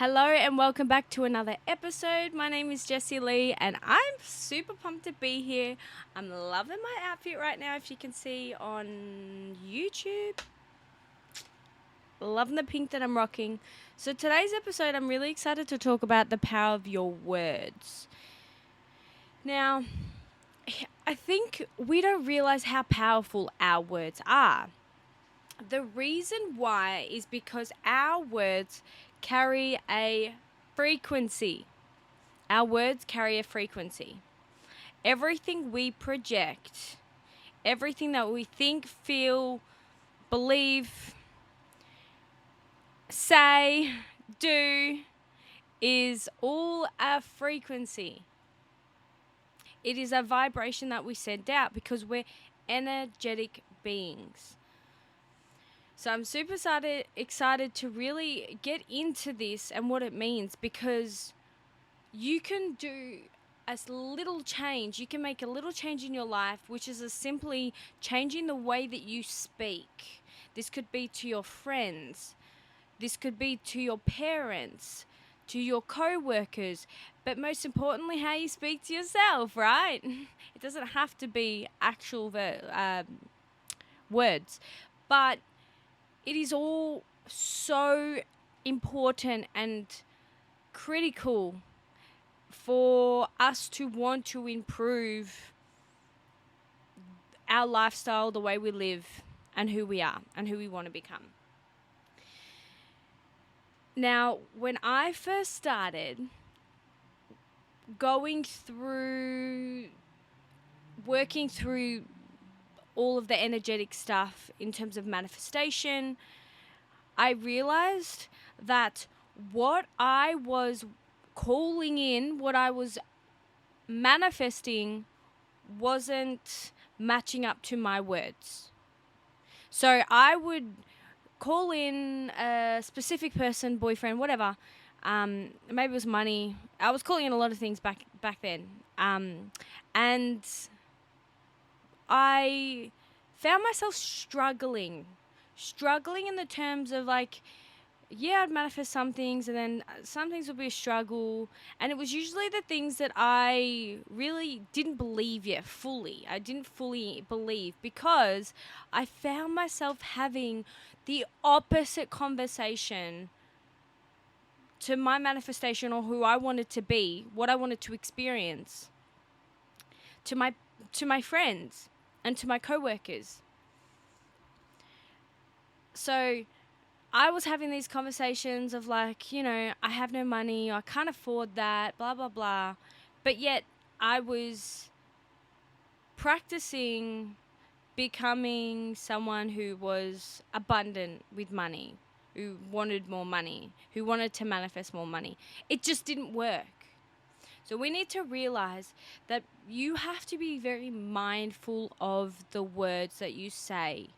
Hello and welcome back to another episode. My name is Jessie and I'm super pumped to be here. I'm loving my outfit right now, if you can see on YouTube. Loving the pink that I'm rocking. So today's episode, I'm really excited to talk about the power of your words. Now, I think we don't realize how powerful our words are. The reason why is because our words carry a frequency. Our words carry a frequency. Everything we project, everything that we think, feel, believe, say, do, is all a frequency. It is a vibration that we send out because we're energetic beings. So I'm super excited to really get into this and what it means, because you can do a little change. You can make a little change in your life, which is as simply changing the way that you speak. This could be to your friends. This could be to your parents, to your co-workers, but most importantly, how you speak to yourself, right? It doesn't have to be actual words, but it is all so important and critical for us to want to improve our lifestyle, the way we live, and who we are, and who we want to become. Now, when I first started working through all of the energetic stuff in terms of manifestation, I realized that what I was calling in, what I was manifesting, wasn't matching up to my words. So I would call in a specific person, boyfriend, whatever. Maybe it was money. I was calling in a lot of things back then. And I found myself struggling in the terms of like, yeah, I'd manifest some things, and then some things would be a struggle. And it was usually the things that I really didn't believe yet fully. I didn't fully believe, because I found myself having the opposite conversation to my manifestation, or who I wanted to be, what I wanted to experience, to my friends and to my co-workers. So I was having these conversations of like, I have no money, I can't afford that, blah, blah, blah. But yet I was practicing becoming someone who was abundant with money, who wanted more money, who wanted to manifest more money. It just didn't work. So we need to realize that you have to be very mindful of the words that you say,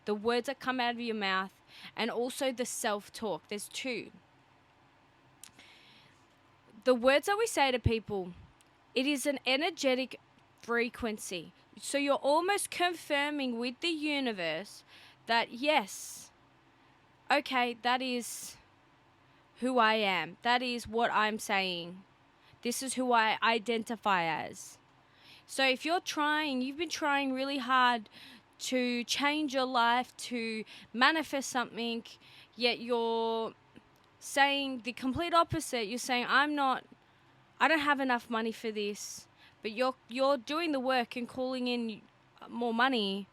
the words that come out of your mouth, and also the self-talk. There's two. The words that we say to people, it is an energetic frequency. So you're almost confirming with the universe that, yes, okay, that is who I am. That is what I'm saying. This is who I identify as. So if you've been trying really hard to change your life, to manifest something, yet you're saying the complete opposite. You're saying, I don't have enough money for this, but you're doing the work and calling in more money.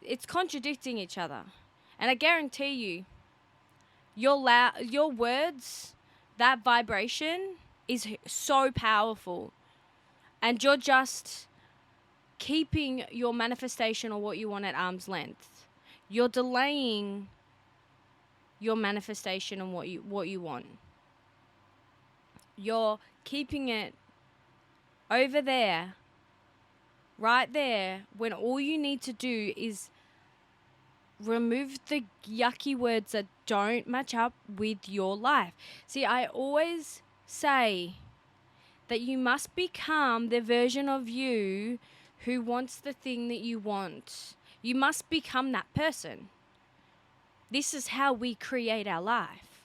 It's contradicting each other. And I guarantee you, your words, that vibration is so powerful. And you're just keeping your manifestation or what you want at arm's length. You're delaying your manifestation and what you want. You're keeping it over there, right there, when all you need to do is remove the yucky words that don't match up with your life. See, I always say that you must become the version of you who wants the thing that you want. You must become that person. This is how we create our life.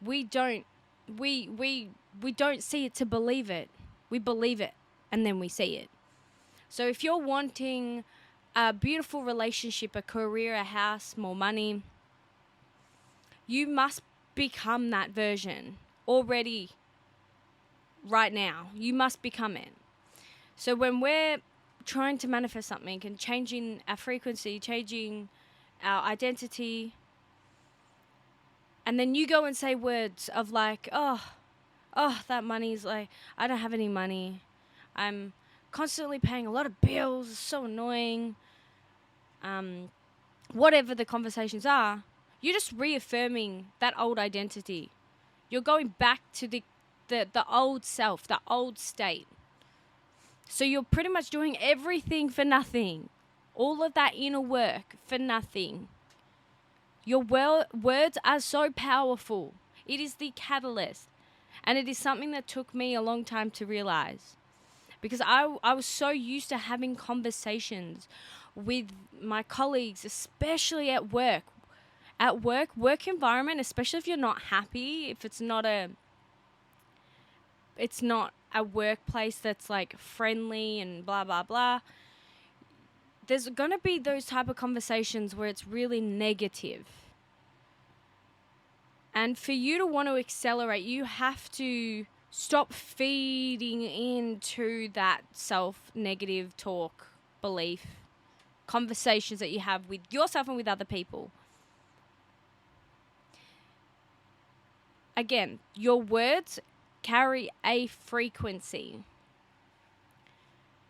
We don't we don't see it to believe it. We believe it and then we see it. So if you're wanting a beautiful relationship, a career, a house, more money, you must become that version already right now. You must become it. So when we're trying to manifest something and changing our frequency, changing our identity, and then you go and say words of like, oh, that money's like, I don't have any money. I'm constantly paying a lot of bills. It's so annoying. Whatever the conversations are, you're just reaffirming that old identity. You're going back to the old self, the old state. So you're pretty much doing everything for nothing. All of that inner work for nothing. Your words are so powerful. It is the catalyst. And it is something that took me a long time to realize. Because I was so used to having conversations with my colleagues, especially at work. At work environment, especially if you're not happy, if it's not a workplace that's like friendly and blah, blah, blah. There's going to be those type of conversations where it's really negative. And for you to want to accelerate, you have to stop feeding into that self-negative talk, belief, conversations that you have with yourself and with other people. Again, your words carry a frequency.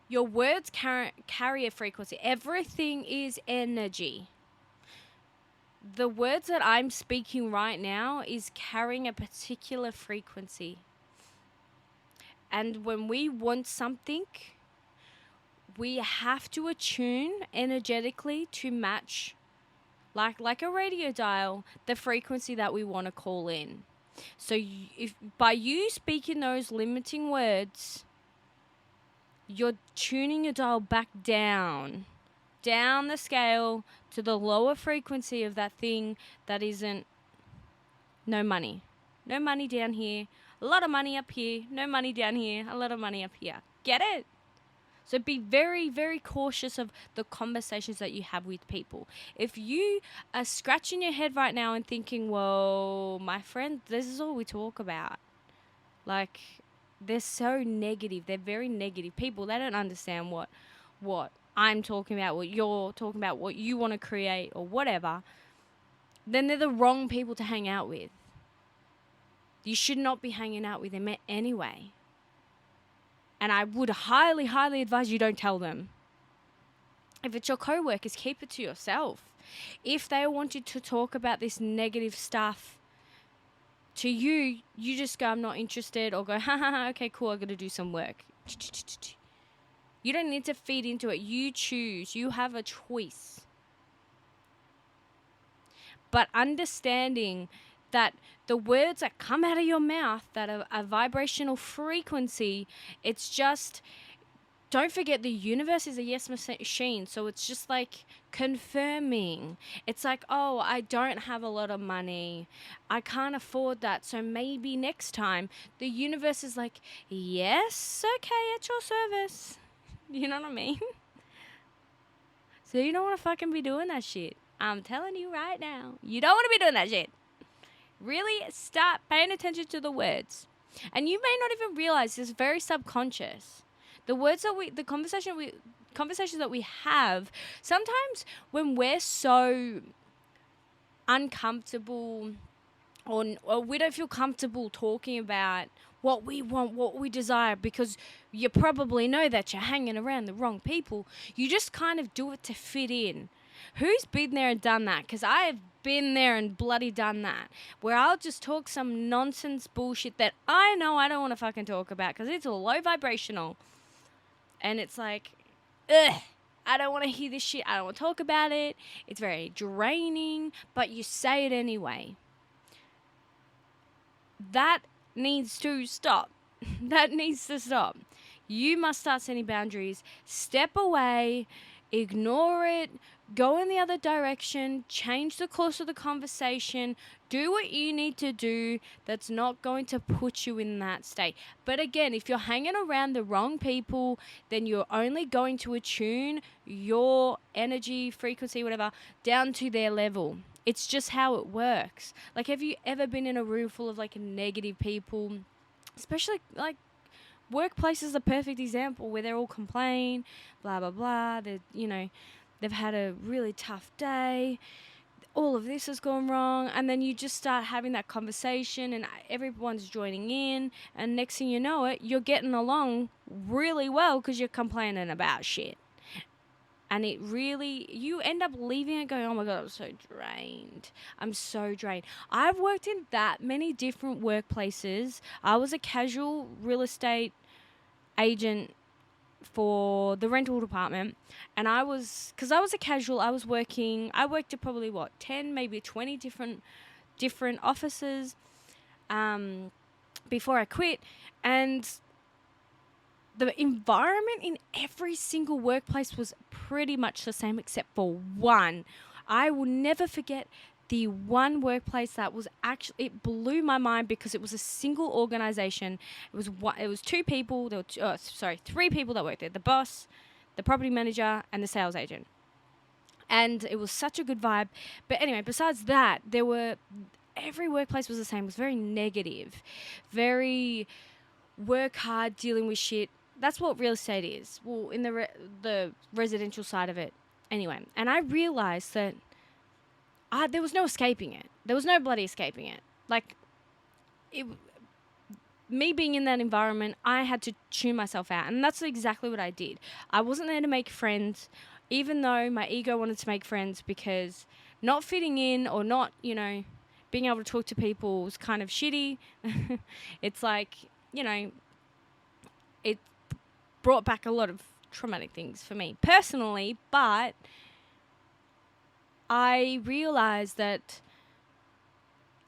Your words carry a frequency. Everything is energy. The words that I'm speaking right now is carrying a particular frequency. And when we want something, we have to attune energetically to match, like a radio dial, the frequency that we want to call in. So if by you speaking those limiting words, you're tuning your dial back down the scale to the lower frequency of that thing that isn't no money. No money down here, a lot of money up here, no money down here, a lot of money up here. Get it? So be very, very cautious of the conversations that you have with people. If you are scratching your head right now and thinking, whoa, my friend, this is all we talk about. Like, they're so negative. They're very negative people. They don't understand what I'm talking about, what you're talking about, what you want to create or whatever. Then they're the wrong people to hang out with. You should not be hanging out with them anyway. And I would highly, highly advise you don't tell them. If it's your co-workers, keep it to yourself. If they want you to talk about this negative stuff to you, you just go, I'm not interested, or go, ha, okay, cool, I've got to do some work. You don't need to feed into it. You choose. You have a choice. But understanding that the words that come out of your mouth that are a vibrational frequency, it's just, don't forget the universe is a yes machine. So it's just like confirming. It's like, oh, I don't have a lot of money. I can't afford that. So maybe next time. The universe is like, yes, okay, at your service. You know what I mean? So you don't want to fucking be doing that shit. I'm telling you right now. You don't want to be doing that shit. Really start paying attention to the words. And you may not even realize it's very subconscious. The words that the conversations that we have, sometimes when we're so uncomfortable or we don't feel comfortable talking about what we want, what we desire, because you probably know that you're hanging around the wrong people, you just kind of do it to fit in. Who's been there and done that? Because I've been there and bloody done that, where I'll just talk some nonsense bullshit that I know I don't want to fucking talk about because it's all low vibrational. And it's like, ugh, I don't want to hear this shit. I don't want to talk about it. It's very draining, but you say it anyway. That needs to stop. That needs to stop. You must start setting boundaries. Step away. Ignore it. go in the other direction, change the course of the conversation, do what you need to do that's not going to put you in that state. But again, if you're hanging around the wrong people, then you're only going to attune your energy, frequency, whatever, down to their level. It's just how it works. Like, have you ever been in a room full of like negative people, especially like workplace is a perfect example where they're all complain, blah, blah, blah. They've had a really tough day. All of this has gone wrong. And then you just start having that conversation and everyone's joining in. And next thing you know it, you're getting along really well because you're complaining about shit. And you end up leaving it going, oh my God, I'm so drained. I'm so drained. I've worked in that many different workplaces. I was a casual real estate agent for the rental department, and because I was a casual, I worked at probably 10, maybe 20 different offices before I quit, and the environment in every single workplace was pretty much the same except for one. I will never forget the one workplace that was actually, it blew my mind because it was a single organization. It was two people. There were three people that worked there: the boss, the property manager, and the sales agent. And it was such a good vibe. But anyway, besides that, every workplace was the same. It was very negative, very work hard, dealing with shit. That's what real estate is. Well, in the residential side of it, anyway. And I realized that there was no escaping it. There was no bloody escaping it. Me being in that environment, I had to tune myself out. And that's exactly what I did. I wasn't there to make friends, even though my ego wanted to make friends, because not fitting in or not, being able to talk to people was kind of shitty. It's like, it brought back a lot of traumatic things for me personally, but I realized that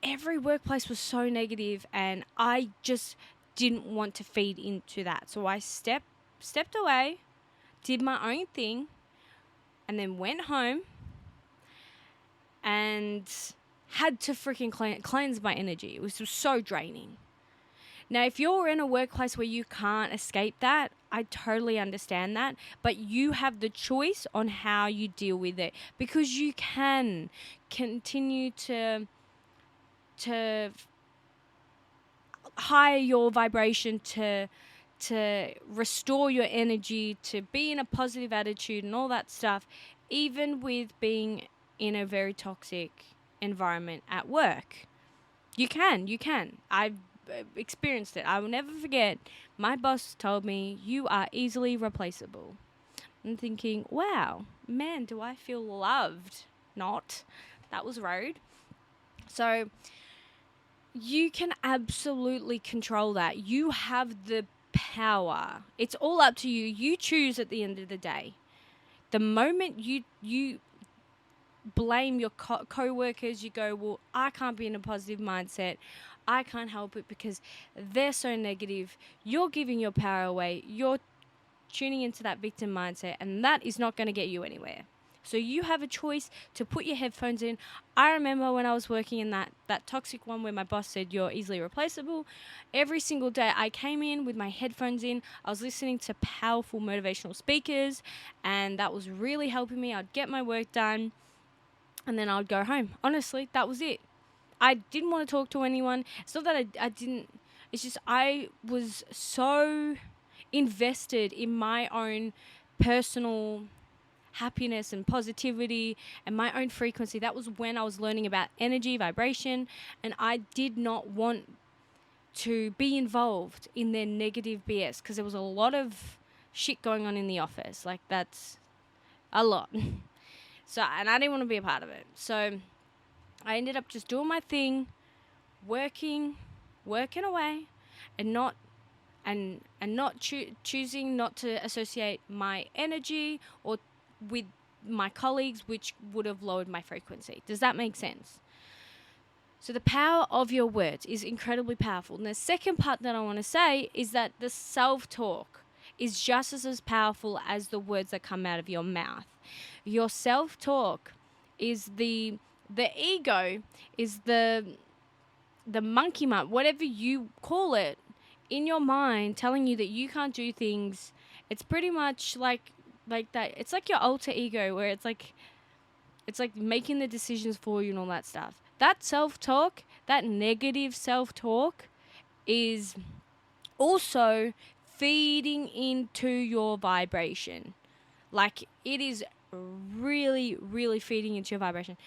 every workplace was so negative and I just didn't want to feed into that. So I stepped away, did my own thing, and then went home and had to freaking cleanse my energy. It was so draining. Now, if you're in a workplace where you can't escape that, I totally understand that, but you have the choice on how you deal with it, because you can continue to higher your vibration, to restore your energy, to be in a positive attitude and all that stuff, even with being in a very toxic environment at work. You can. I've experienced it. I will never forget, my boss told me, you are easily replaceable. I'm thinking, wow, man, do I feel loved? Not. That was rude. So you can absolutely control that. You have the power. It's all up to you. You choose at the end of the day. The moment you blame your co-workers, you go, well, I can't be in a positive mindset. I can't help it because they're so negative. You're giving your power away. You're tuning into that victim mindset, and that is not going to get you anywhere. So you have a choice to put your headphones in. I remember when I was working in that toxic one where my boss said you're easily replaceable. Every single day I came in with my headphones in. I was listening to powerful motivational speakers, and that was really helping me. I'd get my work done, and then I'd go home. Honestly, that was it. I didn't want to talk to anyone. It's not that I didn't. It's just I was so invested in my own personal happiness and positivity and my own frequency. That was when I was learning about energy, vibration, and I did not want to be involved in their negative BS because there was a lot of shit going on in the office. Like, that's a lot. So, and I didn't want to be a part of it. So I ended up just doing my thing, working away, and not choosing not to associate my energy or with my colleagues, which would have lowered my frequency. Does that make sense? So the power of your words is incredibly powerful. And the second part that I want to say is that the self-talk is just as powerful as the words that come out of your mouth. Your self-talk is the ego, is the monkey mind, whatever you call it, in your mind telling you that you can't do things. It's pretty much like that. It's like your alter ego, where it's like making the decisions for you and all that stuff. That self-talk, that negative self-talk, is also feeding into your vibration. Like, it is really, really feeding into your vibration.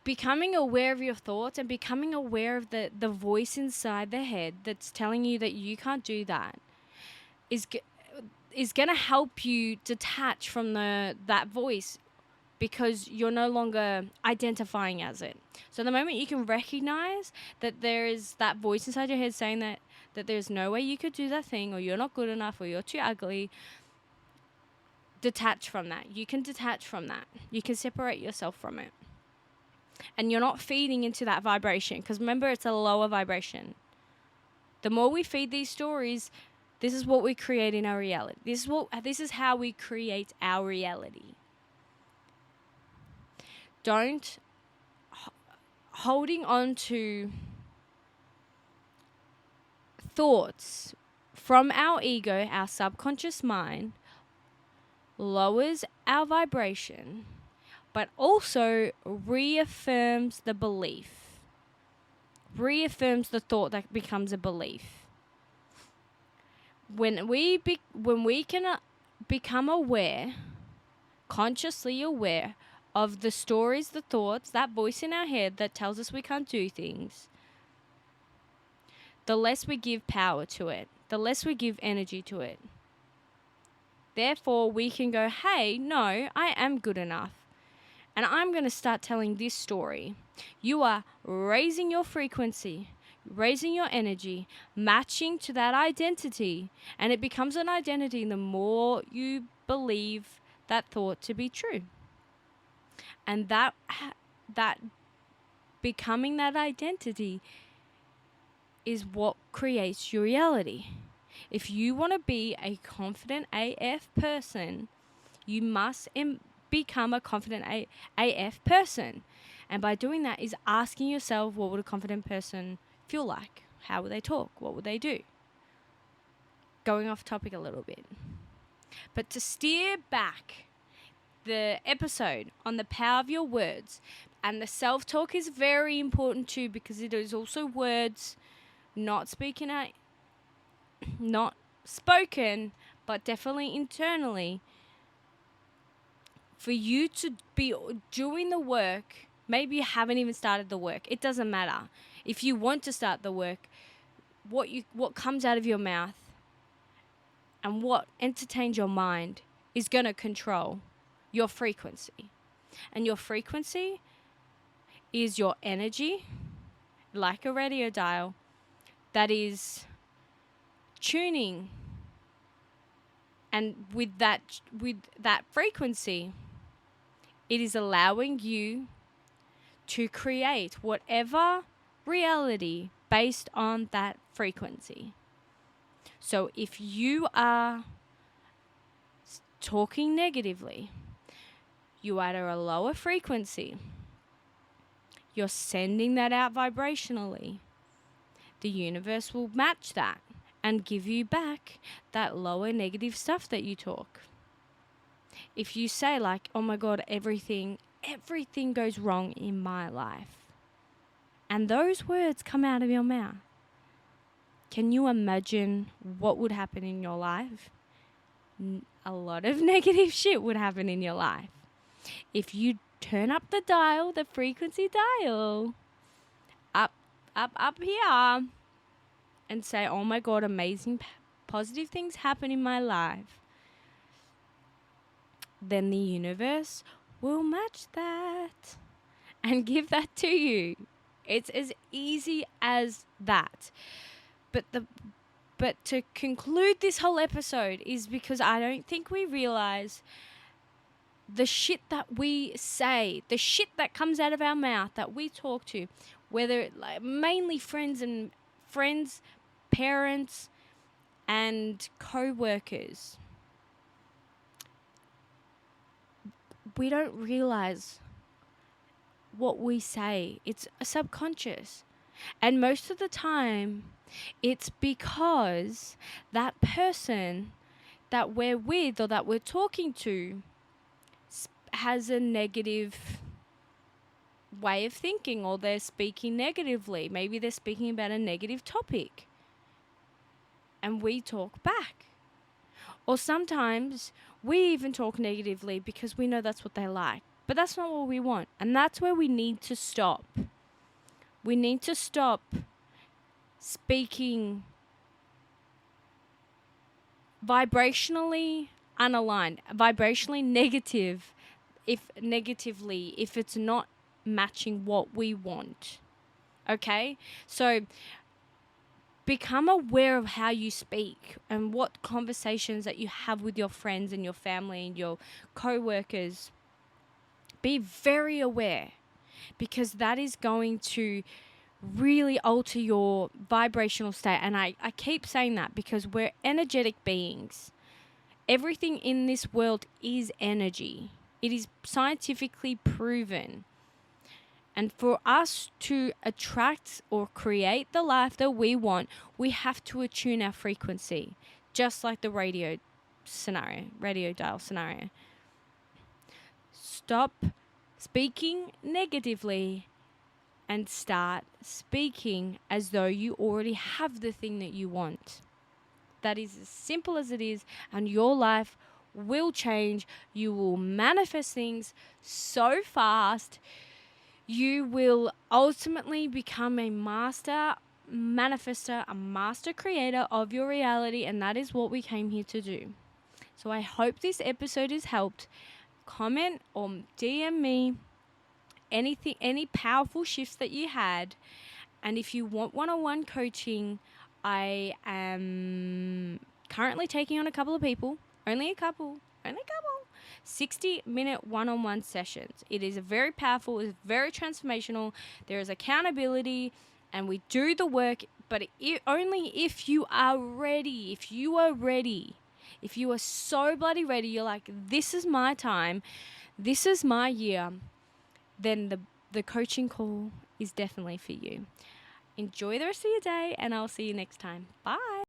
Becoming aware of your thoughts and becoming aware of the voice inside the head that's telling you that you can't do that is going to help you detach from that voice, because you're no longer identifying as it. So the moment you can recognize that there is that voice inside your head saying that there's no way you could do that thing, or you're not good enough, or you're too ugly, detach from that. You can detach from that. You can separate yourself from it. And you're not feeding into that vibration, because remember, it's a lower vibration. The more we feed these stories, this is what we create in our reality. This is how we create our reality. Don't holding on to thoughts from our ego, our subconscious mind, lowers our vibration, but also reaffirms the belief, reaffirms the thought that becomes a belief. When we can become aware, consciously aware of the stories, the thoughts, that voice in our head that tells us we can't do things, the less we give power to it, the less we give energy to it. Therefore, we can go, hey, no, I am good enough. And I'm going to start telling this story. You are raising your frequency, raising your energy, matching to that identity. And it becomes an identity the more you believe that thought to be true. And that becoming that identity is what creates your reality. If you want to be a confident AF person, you must become a confident AF person. And by doing that is asking yourself, what would a confident person feel like? How would they talk? What would they do? Going off topic a little bit. But to steer back the episode on the power of your words, and the self-talk is very important too, because it is also words, not spoken, but definitely internally. For you to be doing the work, maybe you haven't even started the work. It doesn't matter. If you want to start the work, what comes out of your mouth and what entertains your mind is going to control your frequency. And your frequency is your energy, like a radio dial, that is tuning. And with that frequency, it is allowing you to create whatever reality based on that frequency. So if you are talking negatively, you are at a lower frequency, you're sending that out vibrationally, the universe will match that and give you back that lower negative stuff that you talk. If you say like, oh my God, everything goes wrong in my life, and those words come out of your mouth, can you imagine what would happen in your life? A lot of negative shit would happen in your life. If you turn up the dial, the frequency dial, up here, and say, oh my God, amazing positive things happen in my life, then the universe will match that and give that to you. It's as easy as that. But to conclude this whole episode is because I don't think we realize the shit that we say, the shit that comes out of our mouth, that we talk to, whether mainly friends, parents, and co-workers. we don't realize what we say. It's a subconscious. And most of the time, it's because that person that we're with or that we're talking to has a negative way of thinking, or they're speaking negatively. Maybe they're speaking about a negative topic and we talk back. Or sometimes we even talk negatively because we know that's what they like. But that's not what we want. And that's where we need to stop. We need to stop speaking vibrationally unaligned, vibrationally negative, if it's not matching what we want. Okay? So become aware of how you speak and what conversations that you have with your friends and your family and your co-workers. Be very aware, because that is going to really alter your vibrational state. And I keep saying that because we're energetic beings. Everything in this world is energy. It is scientifically proven. And for us to attract or create the life that we want, we have to attune our frequency, just like the radio dial scenario. Stop speaking negatively and start speaking as though you already have the thing that you want. That is as simple as it is, and your life will change. You will manifest things so fast. You will ultimately become a master manifester, a master creator of your reality, and that is what we came here to do. So I hope this episode has helped. Comment or DM me any powerful shifts that you had. And if you want one-on-one coaching, I am currently taking on a couple of people, only a couple, 60-minute one-on-one sessions. It is very powerful, it's very transformational. There is accountability and we do the work, but only if you are ready. If you are ready, if you are so bloody ready, you're like, this is my time, this is my year, then the coaching call is definitely for you. Enjoy the rest of your day, and I'll see you next time. Bye.